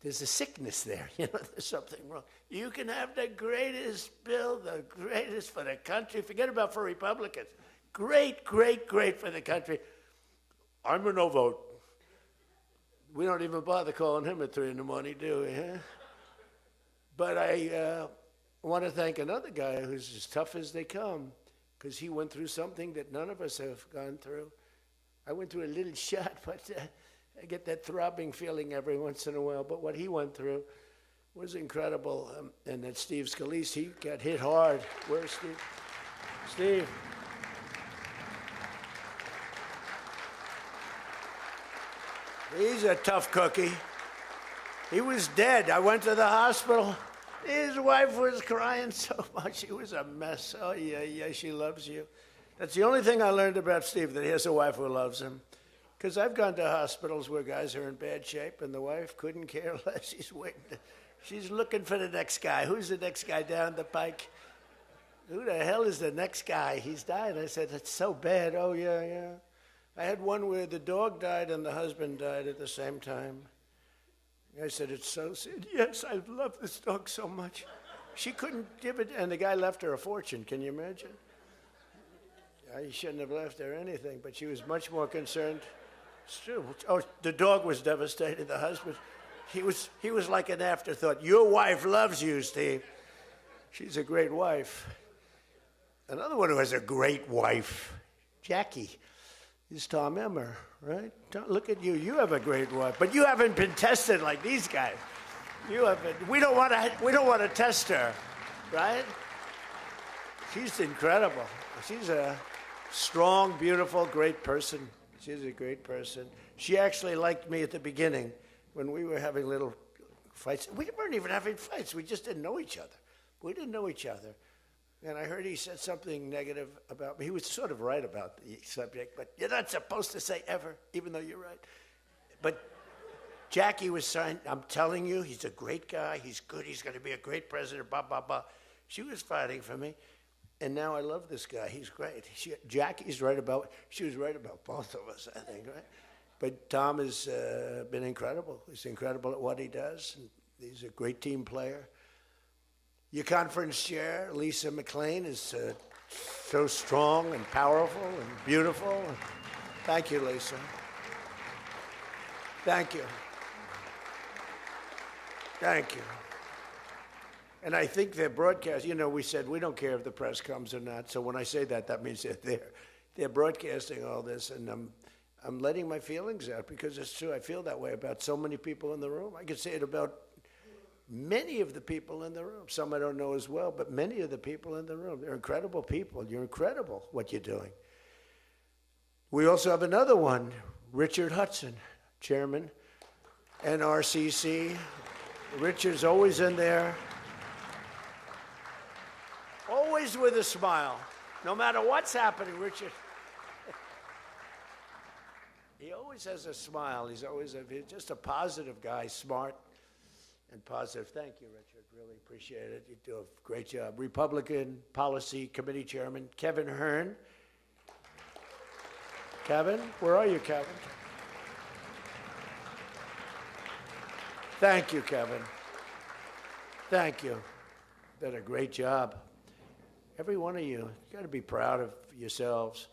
there's a sickness there. There's something wrong. You can have the greatest bill, the greatest for the country. Forget about for Republicans. Great, great, great for the country. I'm a no vote. We don't even bother calling him at 3 in the morning, do we? Huh? But I want to thank another guy who's as tough as they come, because he went through something that none of us have gone through. I went through a little shot, but I get that throbbing feeling every once in a while. But what he went through was incredible. And that Steve Scalise, he got hit hard. Where's Steve? Steve. He's a tough cookie. He was dead. I went to the hospital. His wife was crying so much. She was a mess. Oh, yeah, she loves you. That's the only thing I learned about Steve, that he has a wife who loves him. Because I've gone to hospitals where guys are in bad shape, and the wife couldn't care less. She's waiting. She's looking for the next guy. Who's the next guy down the pike? Who the hell is the next guy? He's died. I said, it's so bad. Oh, yeah. I had one where the dog died and the husband died at the same time. I said, it's so sad. Yes, I love this dog so much. She couldn't give it, and the guy left her a fortune. Can you imagine? I shouldn't have left her anything, but she was much more concerned. Oh, the dog was devastated. The husband, he was like an afterthought. Your wife loves you, Steve. She's a great wife. Another one who has a great wife, Jackie, is Tom Emmer, right? Look at you. You have a great wife, but you haven't been tested like these guys. You haven't. We don't want to test her, right? She's incredible. She's a strong, beautiful, great person. She's a great person. She actually liked me at the beginning when we were having little fights. We weren't even having fights. We just didn't know each other. We didn't know each other. And I heard he said something negative about me. He was sort of right about the subject, but you're not supposed to say ever, even though you're right. But Jackie was saying, I'm telling you, he's a great guy. He's good. He's going to be a great president, blah, blah, blah. She was fighting for me. And now I love this guy. He's great. She was right about both of us, I think, right? But Tom has been incredible. He's incredible at what he does. And he's a great team player. Your conference chair, Lisa McLean, is so strong and powerful and beautiful. Thank you, Lisa. Thank you. Thank you. And I think their broadcast, we said we don't care if the press comes or not. So when I say that, that means that they're broadcasting all this, and I'm letting my feelings out because it's true. I feel that way about so many people in the room. I could say it about many of the people in the room. Some I don't know as well, but many of the people in the room. They're incredible people. You're incredible what you're doing. We also have another one, Richard Hudson, chairman, NRCC. Richard's always in there. Always with a smile. No matter what's happening, Richard. He always has a smile. He's just a positive guy, smart and positive. Thank you, Richard. Really appreciate it. You do a great job. Republican Policy Committee Chairman, Kevin Hearn. Kevin, where are you, Kevin? Thank you, Kevin. Thank you. Did a great job. Every one of you got to be proud of yourselves.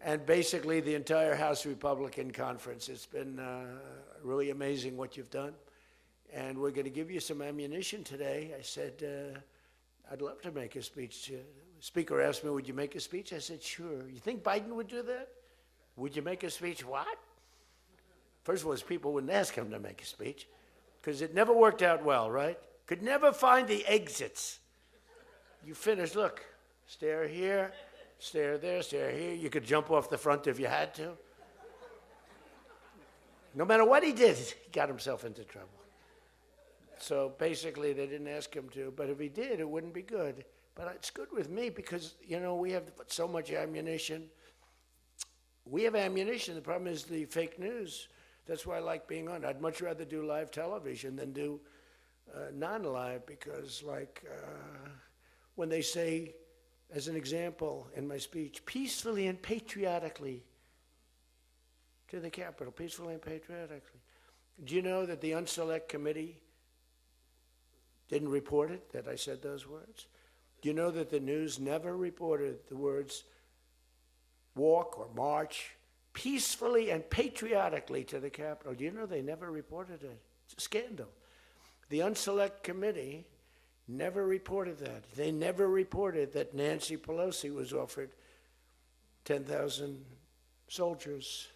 And basically the entire House Republican Conference. It's been really amazing what you've done. And we're going to give you some ammunition today. I said, I'd love to make a speech. The speaker asked me, would you make a speech? I said, sure. You think Biden would do that? Would you make a speech? What? First of all, people wouldn't ask him to make a speech because it never worked out well, right? Could never find the exits. You finish, look, stare here, stare there, stare here. You could jump off the front if you had to. No matter what he did, he got himself into trouble. So basically, they didn't ask him to, but if he did, it wouldn't be good. But it's good with me because, we have so much ammunition. We have ammunition. The problem is the fake news. That's why I like being on. I'd much rather do live television than do non-live because, when they say, as an example in my speech, peacefully and patriotically to the Capitol, peacefully and patriotically. Do you know that the Unselect Committee didn't report it, that I said those words? Do you know that the news never reported the words walk or march peacefully and patriotically to the Capitol? Do you know they never reported it? It's a scandal. The Unselect Committee never reported that. They never reported that Nancy Pelosi was offered 10,000 soldiers,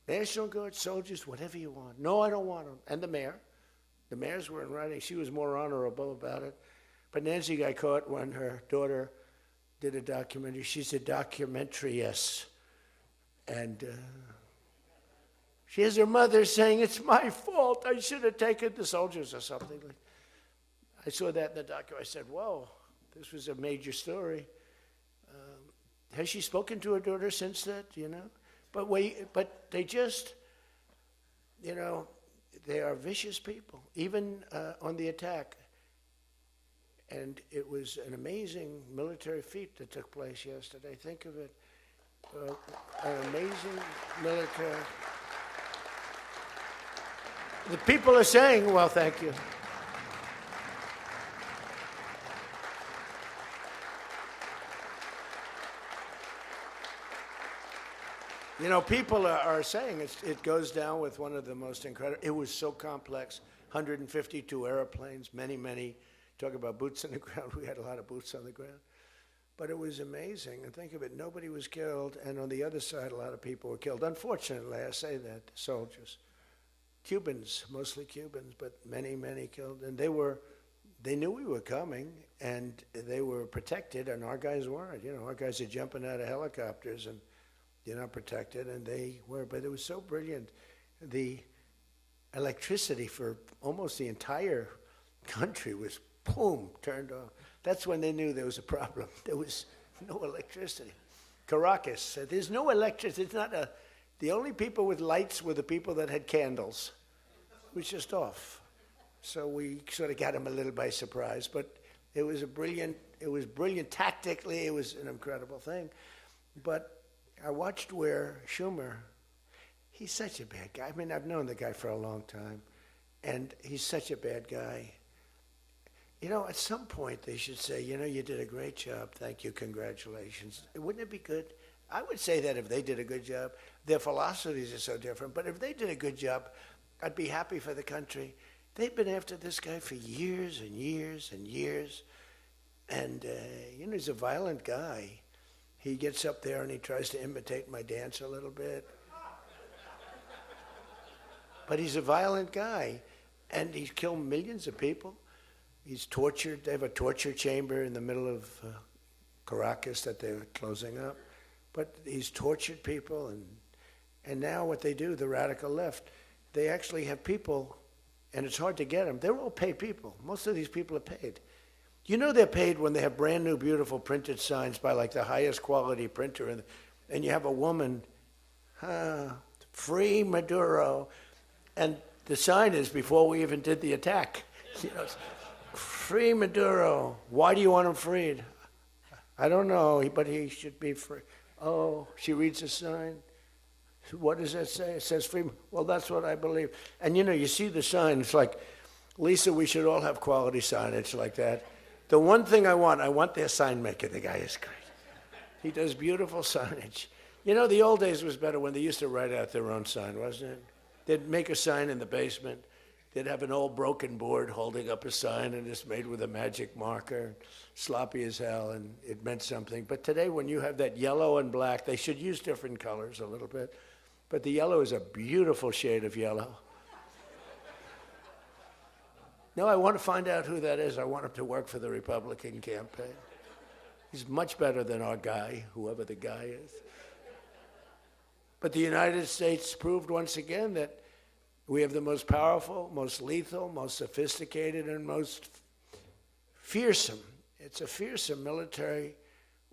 National Guard soldiers, whatever you want. No, I don't want them. And the mayor. The mayors were in writing. She was more honorable about it. But Nancy got caught when her daughter did a documentary. She's a documentariess. And she has her mother saying, it's my fault. I should have taken the soldiers or something. I saw that in the documentary. I said, whoa, this was a major story. Has she spoken to her daughter since that, you know? But they just, you know, they are vicious people, even on the attack. And it was an amazing military feat that took place yesterday. Think of it, an amazing military. The people are saying, well, thank you. You know, people are saying it goes down with one of the most incredible. It was so complex, 152 airplanes, many, talk about boots on the ground. We had a lot of boots on the ground. But it was amazing. And think of it, nobody was killed. And on the other side, a lot of people were killed. Unfortunately, I say that, soldiers. Cubans, mostly Cubans, but many killed. And they knew we were coming, and they were protected, and our guys weren't. You know, our guys are jumping out of helicopters, and you're not protected, and they were. But it was so brilliant. The electricity for almost the entire country was, boom, turned off. That's when they knew there was a problem. There was no electricity. Caracas said, there's no electricity. It's not the only people with lights were the people that had candles. It was just off. So we sort of got them a little by surprise. But it was brilliant tactically. It was an incredible thing. But I watched where Schumer, he's such a bad guy. I mean, I've known the guy for a long time, and he's such a bad guy. You know, at some point they should say, you know, you did a great job. Thank you. Congratulations. Wouldn't it be good? I would say that if they did a good job. Their philosophies are so different, but if they did a good job, I'd be happy for the country. They've been after this guy for years and years and years, and, you know, he's a violent guy. He gets up there and he tries to imitate my dance a little bit. But he's a violent guy, and he's killed millions of people. He's tortured. They have a torture chamber in the middle of Caracas that they're closing up. But he's tortured people, and now what they do, the radical left, they actually have people, and it's hard to get them. They're all paid people. Most of these people are paid. You know they're paid when they have brand new, beautiful printed signs by like the highest quality printer, and you have a woman, free Maduro, and the sign is before we even did the attack. You know, free Maduro. Why do you want him freed? I don't know, but he should be free. Oh, she reads the sign. What does that say? It says free. Well, that's what I believe. And you know, you see the sign. It's like, Lisa, we should all have quality signage like that. The one thing I want their sign maker. The guy is great. He does beautiful signage. You know, the old days was better when they used to write out their own sign, wasn't it? They'd make a sign in the basement. They'd have an old broken board holding up a sign, and it's made with a magic marker, sloppy as hell, and it meant something. But today, when you have that yellow and black, they should use different colors a little bit. But the yellow is a beautiful shade of yellow. No, I want to find out who that is. I want him to work for the Republican campaign. He's much better than our guy, whoever the guy is. But the United States proved once again that we have the most powerful, most lethal, most sophisticated, and most fearsome. It's a fearsome military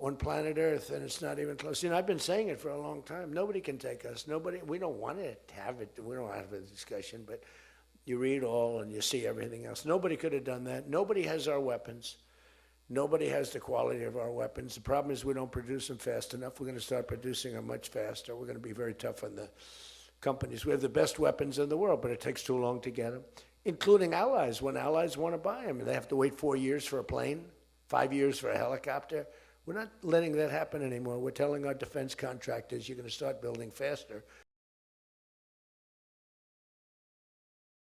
on planet Earth, and it's not even close. You know, I've been saying it for a long time. Nobody can take us. Nobody. We don't want to have it. We don't have a discussion, but you read all and you see everything else. Nobody could have done that. Nobody has our weapons. Nobody has the quality of our weapons. The problem is we don't produce them fast enough. We're going to start producing them much faster. We're going to be very tough on the companies. We have the best weapons in the world, but it takes too long to get them, including allies. When allies want to buy them, they have to wait 4 years for a plane, 5 years for a helicopter. We're not letting that happen anymore. We're telling our defense contractors, you're going to start building faster.